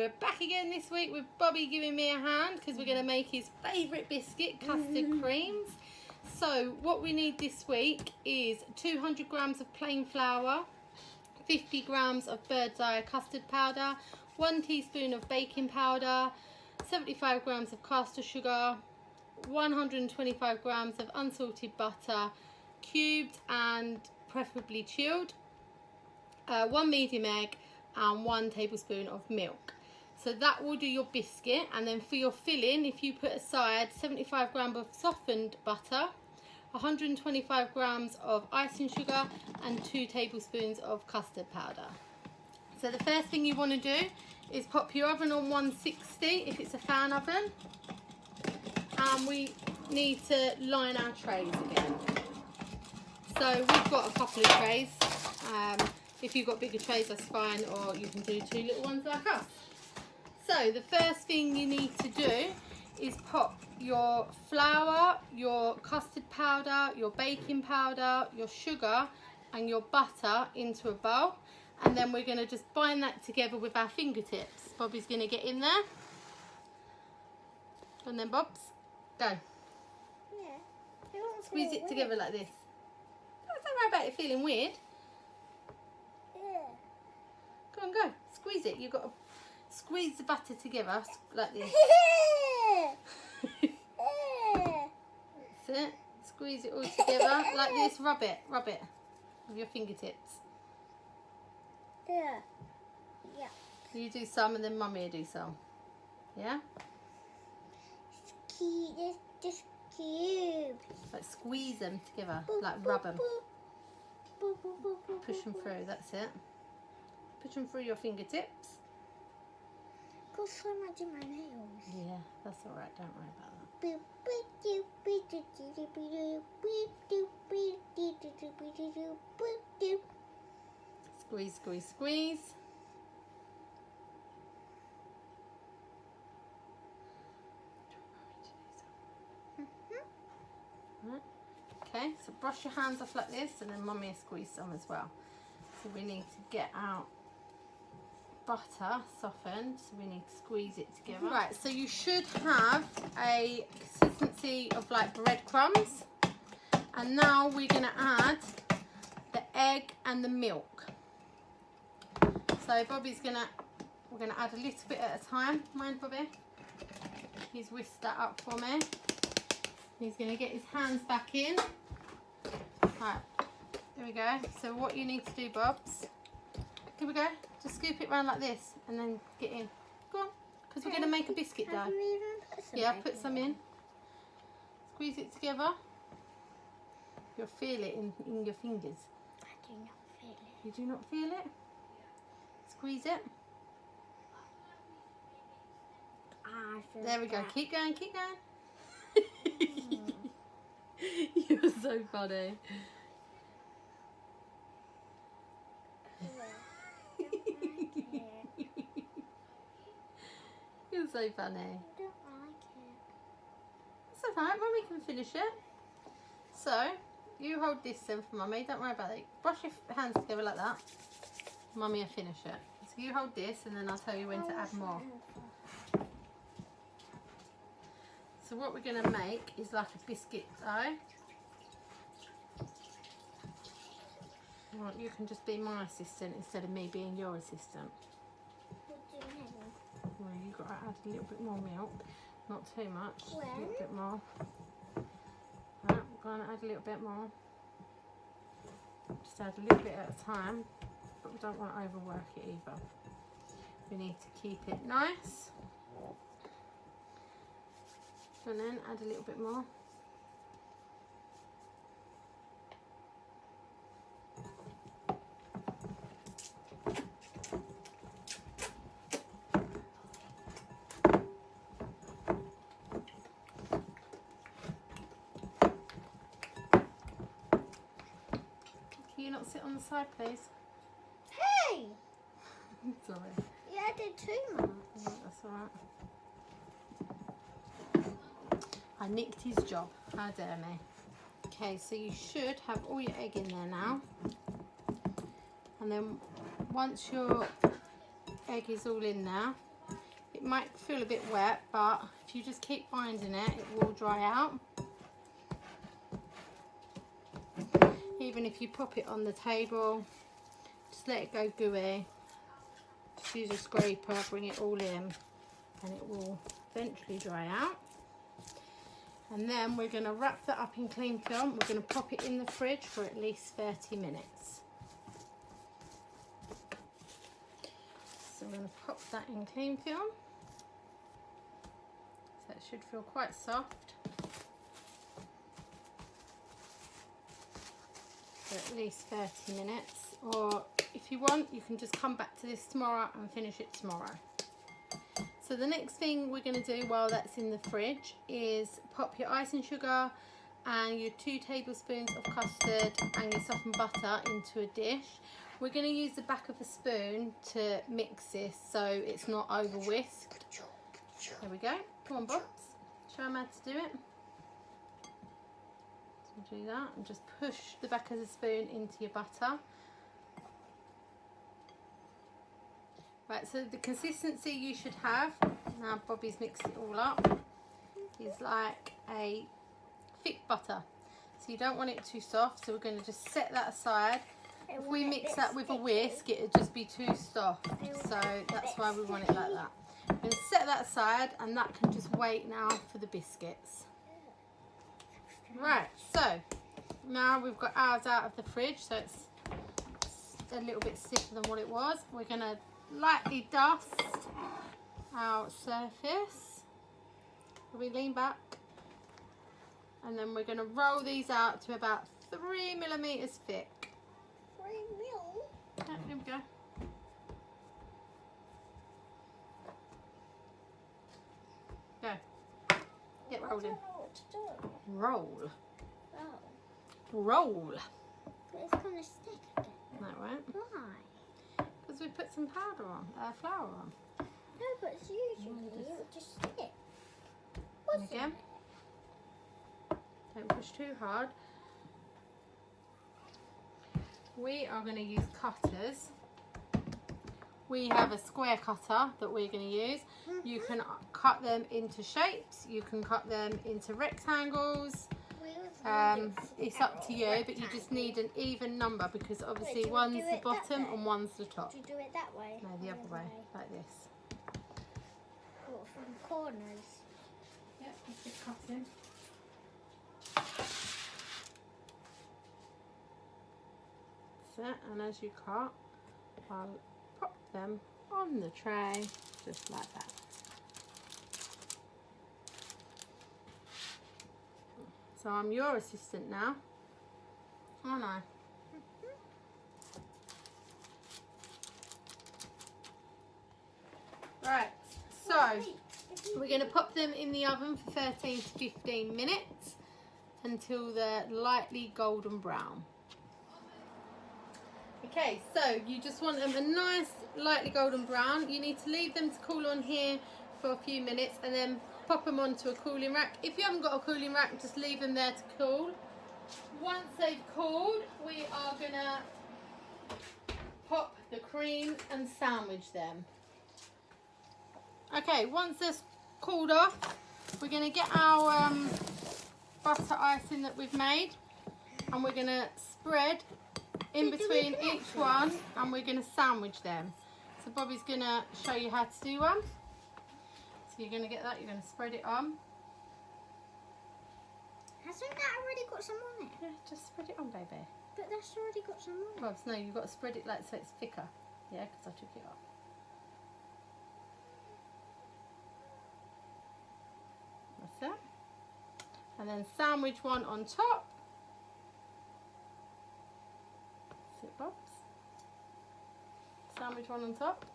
we're back again this week with Bobby giving me a hand because we're going to make his favourite biscuit, custard creams. So what we need this week is 200 grams of plain flour, 50 grams of bird's eye custard powder, 1 teaspoon of baking powder, 75 grams of caster sugar, 125 grams of unsalted butter, cubed and preferably chilled, 1 medium egg, and 1 tablespoon of milk. So that will do your biscuit. And then for your filling, if you put aside 75 grams of softened butter, 125 grams of icing sugar, and 2 tablespoons of custard powder. So the first thing you want to do is pop your oven on 160 if it's a fan oven, and we need to line our trays again. So we've got a couple of trays. If you've got bigger trays, that's fine, or you can do 2 little ones like us. So the first thing you need to do is pop your flour, your custard powder, your baking powder, your sugar and your butter into a bowl, and then we're going to just bind that together with our fingertips. Bobby's going to get in there. And then Bobs, go. Yeah. Squeeze it together like this. Don't worry about it feeling weird. Go on, go. Squeeze it. You've got to squeeze the butter together like this. That's it. Squeeze it all together like this. Rub it with your fingertips. Yeah. You do some and then Mummy will do some. Yeah? Just cube. Like squeeze them together, like rub them. Push them through, that's it. Push them through your fingertips. Got so much in my nails. Yeah, that's alright, don't worry about that. Squeeze, squeeze, squeeze. Right. Okay, so brush your hands off like this, and then Mummy will squeeze some as well. So we need to get our butter softened, so we need to squeeze it together. Right, so you should have a consistency of like breadcrumbs, and now we're going to add the egg and the milk. So we're going to add a little bit at a time. Mind Bobby? He's whisked that up for me. He's going to get his hands back in. Right, there we go. So what you need to do, Bobs, here we go. Just scoop it round like this and then get in. Go on, because we're going to make a biscuit dough. Yeah, put some in. Squeeze it together. You'll feel it in your fingers. I do not feel it. You do not feel it? Squeeze it. There we go. Keep going, keep going. You're so funny. You're so funny. I don't like it. It's alright, Mummy can finish it. So, you hold this then for Mummy, don't worry about it. Brush your hands together like that. Mummy will finish it. So you hold this and then I'll tell you when to add more. So what we're going to make is like a biscuit dough. Well, you can just be my assistant instead of me being your assistant. Well, you've got to add a little bit more milk. Not too much, just a little bit more. Right, we're going to add a little bit more. Just add a little bit at a time, but we don't want to overwork it either. We need to keep it nice. And then add a little bit more. Can you not sit on the side, please? Hey! Sorry. You added too much. Oh, that's alright. I nicked his job. How dare me. Okay, so you should have all your egg in there now. And then once your egg is all in there, It might feel a bit wet, but if you just keep binding it, it will dry out. Even if you pop it on the table, just let it go gooey. Just use a scraper, bring it all in, and it will eventually dry out. And then we're going to wrap that up in cling film. We're going to pop it in the fridge for at least 30 minutes. So I'm going to pop that in cling film. So it should feel quite soft. For at least 30 minutes. Or if you want, you can just come back to this tomorrow and finish it tomorrow. So the next thing we're going to do while that's in the fridge is pop your icing sugar and your 2 tablespoons of custard and your softened butter into a dish. We're going to use the back of a spoon to mix this so it's not over whisked. There we go. Come on, Bobs. Show them how to do it. So do that and just push the back of the spoon into your butter. Right, so the consistency you should have, now Bobby's mixed it all up, is like a thick butter. So you don't want it too soft, so we're going to just set that aside. If we mix that with a whisk, it would just be too soft. So that's why we want it like that. We're going to set that aside, and that can just wait now for the biscuits. Right, so now we've got ours out of the fridge, so it's a little bit stiffer than what it was. We're going to lightly dust our surface. We lean back, and then we're going to roll these out to about 3 millimeters thick. 3 mil? Yeah, here we go. Go. Get rolling. I don't know what to do. Roll. Oh. Roll. But it's going to stick again. No, it won't. Why? Because we put some powder on, flour on. No, but it's usually it would just stick. What's Again. it? Don't push too hard. We are going to use cutters. We have a square cutter that we're going to use. You can cut them into shapes. You can cut them into rectangles. It's up to you, but you just need an even number because obviously one's the bottom and one's the top. Do you do it that way? No, the other way, like this. What, from corners? Yep, just keep cutting. That's it, and as you cut, I'll pop them on the tray, just like that. So I'm your assistant now, aren't I? Right, so we're going to pop them in the oven for 13 to 15 minutes until they're lightly golden brown. Okay, so you just want them a nice lightly golden brown. You need to leave them to cool on here for a few minutes and then pop them onto a cooling rack. If you haven't got a cooling rack, just leave them there to cool. Once they've cooled, we are going to pop the cream and sandwich them. Okay, once they're cooled off, we're going to get our butter icing that we've made, and we're going to spread in between each one, and we're going to sandwich them. So Bobby's going to show you how to do one. So you're going to get that, you're going to spread it on. Hasn't that already got some on it? Yeah, just spread it on, baby. But that's already got some on it. Bobs, no, you've got to spread it like so it's thicker. Yeah, because I took it off. That's it. And then sandwich one on top. That's it, Bobs. Sandwich one on top.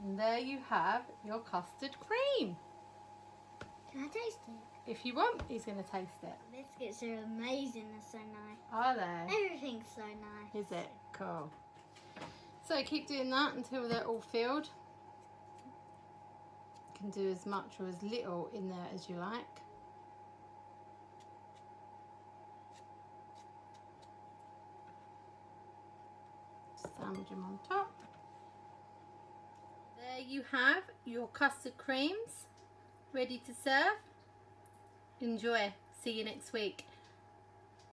And there you have your custard cream. Can I taste it? If you want, he's going to taste it. Biscuits are amazing. They're so nice. Are they? Everything's so nice. Is it? Cool. So keep doing that until they're all filled. You can do as much or as little in there as you like. sandwich them on top. There you have your custard creams ready to serve. Enjoy. See you next week.